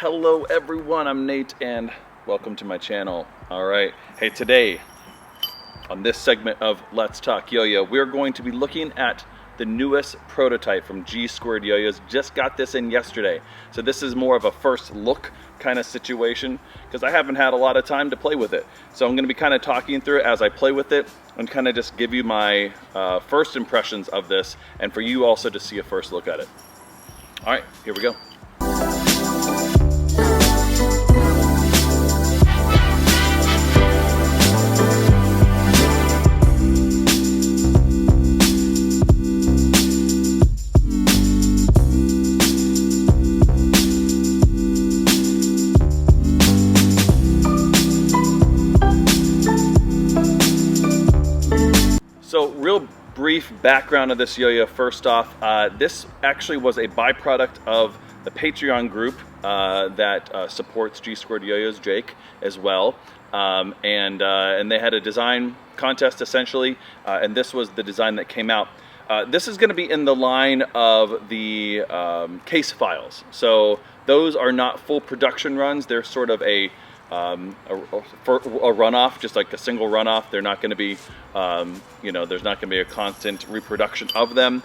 Hello everyone, I'm Nate and welcome to my channel. Alright, hey, today on this segment of Let's Talk Yo-Yo, we're going to be looking at the newest prototype from Squared YoYos. Just got this in yesterday, so this is more of a first look kind of situation because I haven't had a lot of time to play with it. So I'm going to be kind of talking through it as I play with it and kind of just give you my first impressions of this, and for you also to see a first look at it. Alright, here we go. So real brief background of this yo-yo. First off, this actually was a byproduct of the Patreon group that supports Squared YoYos, Jake, as well. And they had a design contest essentially, and this was the design that came out. This is going to be in the line of the case files. So those are not full production runs. They're sort of a runoff, just like a single runoff. They're not going to be, you know, there's not going to be a constant reproduction of them.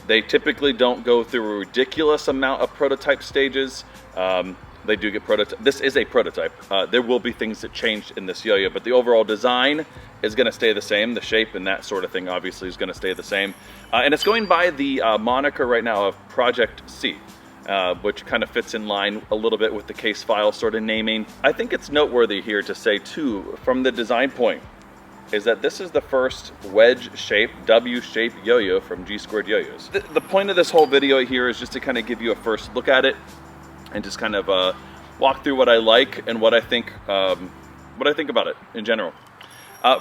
They typically don't go through a ridiculous amount of prototype stages. They do get prototype. This is a prototype. There will be things that changed in this yo-yo, but the overall design is going to stay the same. The shape and that sort of thing obviously is going to stay the same. And it's going by the moniker right now of Project C. Which kind of fits in line a little bit with the case file sort of naming. I think it's noteworthy here to say too, from the design point, is that this is the first wedge-shaped, W-shaped yo-yo from Squared YoYos. The point of this whole video here is just to kind of give you a first look at it and just kind of walk through what I like and what I think about it in general.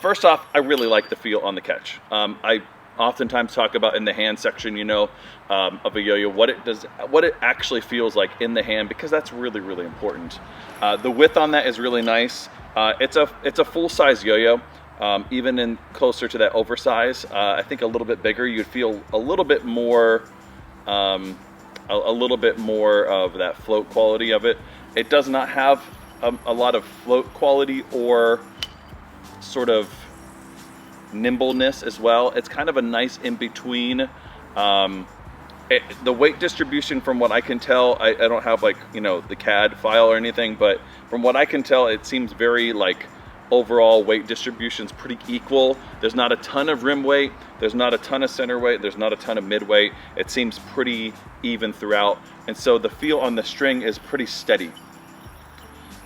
First off, I really like the feel on the catch. I oftentimes talk about in the hand section, you know, of a yo-yo, what it actually feels like in the hand, because that's really, really important. The width on that is really nice. It's a full-size yo-yo, even in closer to that oversize. I think a little bit bigger, you'd feel a little bit more of that float quality of it. It does not have a lot of float quality or sort of nimbleness as well. It's kind of a nice in-between. The weight distribution, from what I can tell, I don't have, like, you know, the CAD file or anything, but from what I can tell, it seems very, like, overall weight distribution's pretty equal. There's not a ton of rim weight, there's not a ton of center weight, there's not a ton of mid weight. It seems pretty even throughout, and so the feel on the string is pretty steady.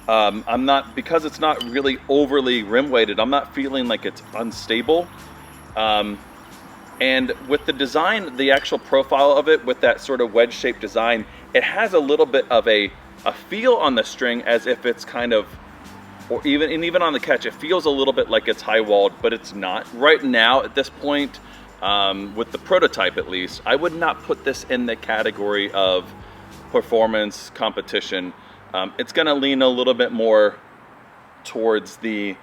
Because it's not really overly rim weighted, I'm not feeling like it's unstable. And with the design, the actual profile of it, with that sort of wedge-shaped design, it has a little bit of a feel on the string as if it's kind of, or even on the catch, it feels a little bit like it's high-walled, but it's not. Right now, at this point, with the prototype at least, I would not put this in the category of performance competition. It's going to lean a little bit more towards the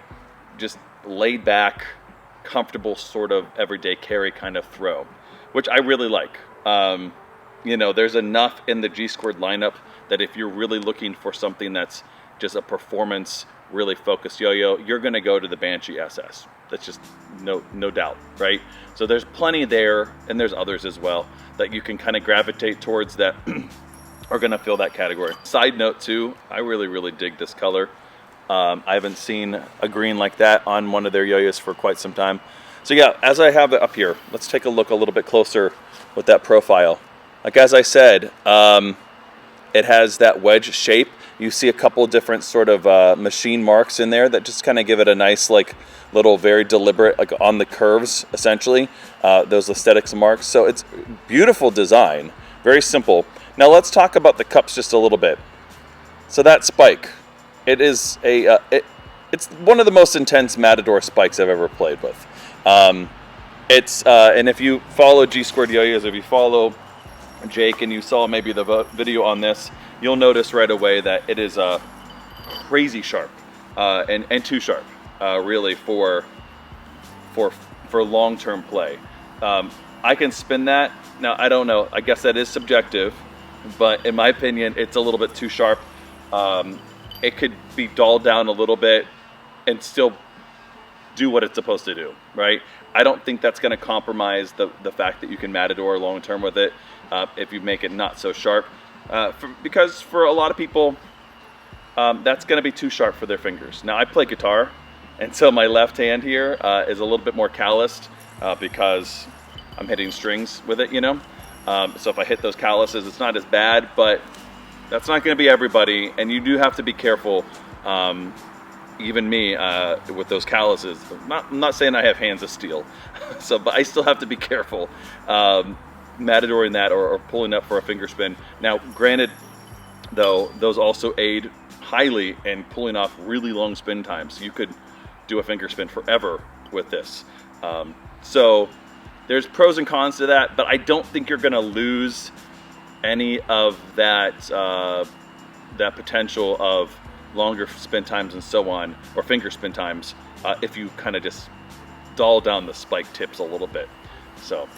just laid back, comfortable sort of everyday carry kind of throw, which I really like. You know, there's enough in the Squared lineup that if you're really looking for something that's just a performance, really focused yo-yo, you're going to go to the Banshee SS. That's just no doubt, right? So there's plenty there, and there's others as well that you can kind of gravitate towards that are going to fill that category. Side note too, I really dig this color. I haven't seen a green like that on one of their yo-yos for quite some time. So yeah, as I have it up here, let's take a look a little bit closer with that profile. Like as I said, it has that wedge shape. You see a couple different sort of machine marks in there that just kind of give it a nice, like, little very deliberate, like on the curves essentially, those aesthetics marks. So it's beautiful design, very simple. Now let's talk about the cups just a little bit. So that spike, it is it's one of the most intense Matador spikes I've ever played with. And if you follow Squared YoYos, if you follow Jake and you saw maybe the video on this, you'll notice right away that it is crazy sharp and too sharp, really, for long-term play. I can spin that. Now, I don't know, I guess that is subjective. but in my opinion, it's a little bit too sharp. It could be dulled down a little bit and still do what it's supposed to do, right? I don't think that's going to compromise the fact that you can Matador long term with it if you make it not so sharp. Because for a lot of people, that's going to be too sharp for their fingers. Now, I play guitar, and so my left hand here is a little bit more calloused because I'm hitting strings with it, you know? So if I hit those calluses, it's not as bad, but that's not going to be everybody, and you do have to be careful. Even me with those calluses. I'm not saying I have hands of steel, but I still have to be careful matadoring that or pulling up for a finger spin. Now, granted, though, those also aid highly in pulling off really long spin times. You could do a finger spin forever with this. So there's pros and cons to that, but I don't think you're going to lose any of that that potential of longer spin times and so on, or finger spin times, if you kind of just dull down the spike tips a little bit. So,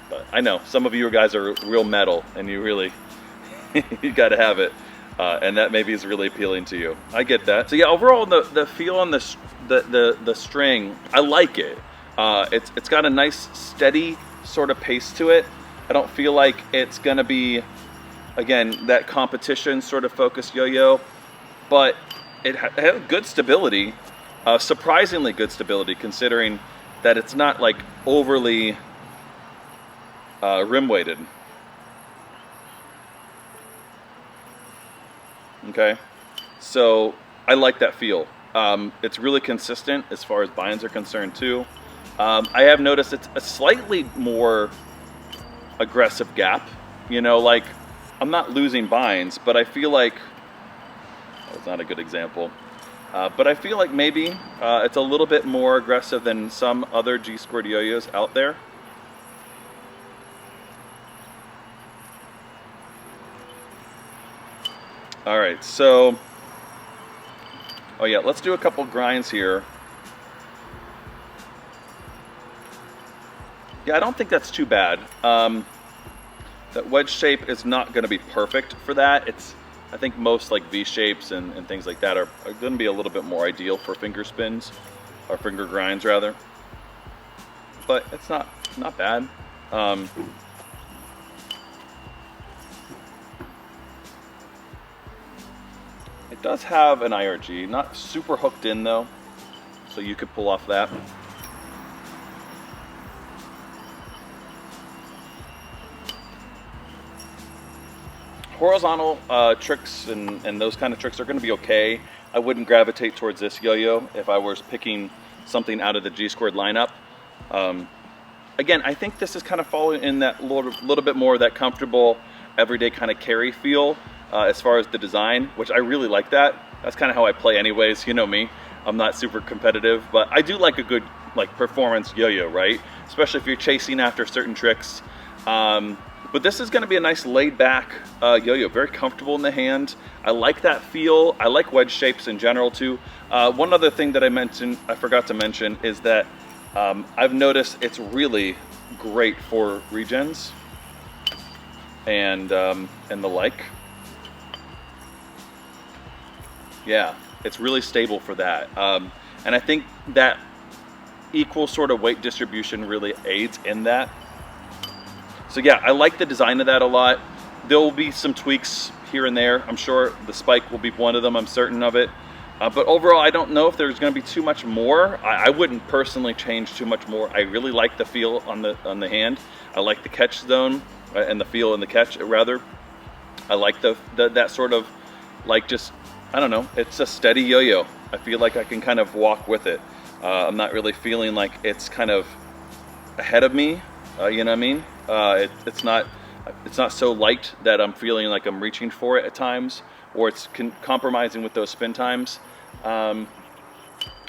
but I know some of you guys are real metal, and you really you got to have it, and that maybe is really appealing to you. I get that. So yeah, overall the feel on the string, I like it. It's got a nice steady sort of pace to it. I don't feel like it's gonna be, again, that competition sort of focused yo-yo. But it has good stability, surprisingly good stability, considering that it's not like overly rim weighted. Okay, so I like that feel. It's really consistent as far as binds are concerned too. I have noticed it's a slightly more aggressive gap. You know, like I'm not losing binds, but I feel like, it's not a good example, but I feel like maybe it's a little bit more aggressive than some other G-Squared yo-yos out there. All right, so, oh yeah, let's do a couple grinds here. Yeah, I don't think that's too bad. That wedge shape is not going to be perfect for that. I think most like V shapes and things like that are going to be a little bit more ideal for finger spins, or finger grinds rather. But it's not bad. It does have an IRG, not super hooked in though, so you could pull off that. Horizontal tricks and those kind of tricks are going to be okay. I wouldn't gravitate towards this yo-yo if I was picking something out of the G-Squared lineup. Again, I think this is kind of following in that little bit more of that comfortable, everyday kind of carry feel as far as the design, which I really like that. That's kind of how I play anyways, you know me. I'm not super competitive, but I do like a good like performance yo-yo, right? Especially if you're chasing after certain tricks. But this is going to be a nice laid back yo-yo, very comfortable in the hand. I like that feel. I like wedge shapes in general too. One other thing that I forgot to mention is that I've noticed it's really great for regens and the like. Yeah, it's really stable for that. And I think that equal sort of weight distribution really aids in that. So yeah, I like the design of that a lot. There will be some tweaks here and there. I'm sure the spike will be one of them, I'm certain of it. But overall, I don't know if there's going to be too much more. I wouldn't personally change too much more. I really like the feel on the hand. I like the catch zone and the feel in the catch rather. I like that sort of like just, I don't know, it's a steady yo-yo. I feel like I can kind of walk with it. I'm not really feeling like it's kind of ahead of me. You know what I mean? It's not so light that I'm feeling like I'm reaching for it at times, or it's compromising with those spin times.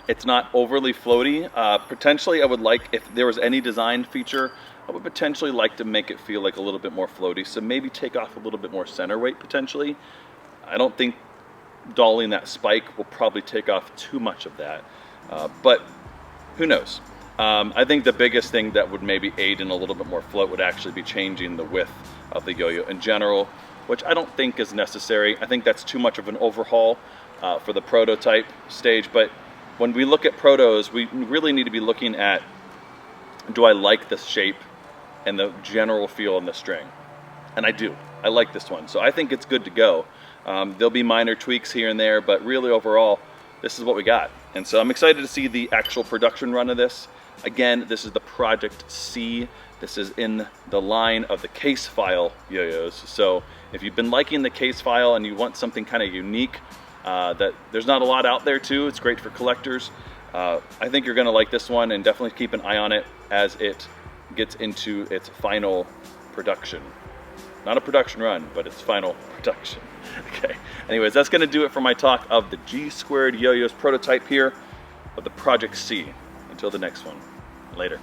It's not overly floaty. Potentially, I would like, if there was any design feature, I would potentially like to make it feel like a little bit more floaty. So maybe take off a little bit more center weight potentially. I don't think dolling that spike will probably take off too much of that, but who knows? I think the biggest thing that would maybe aid in a little bit more float would actually be changing the width of the yo-yo in general. which I don't think is necessary. I think that's too much of an overhaul for the prototype stage. But when we look at protos, we really need to be looking at, do I like the shape and the general feel in the string? And I do. I like this one. So I think it's good to go. There'll be minor tweaks here and there, but really overall, this is what we got. And so I'm excited to see the actual production run of this. Again, this is the Project C. This is in the line of the case file yo-yos. So if you've been liking the case file and you want something kind of unique, that there's not a lot out there too, it's great for collectors. I think you're gonna like this one, and definitely keep an eye on it as it gets into its final production. Not a production run, but its final production. Okay, anyways, that's gonna do it for my talk of the G2 YoYos prototype here of the Project C. Until the next one, later.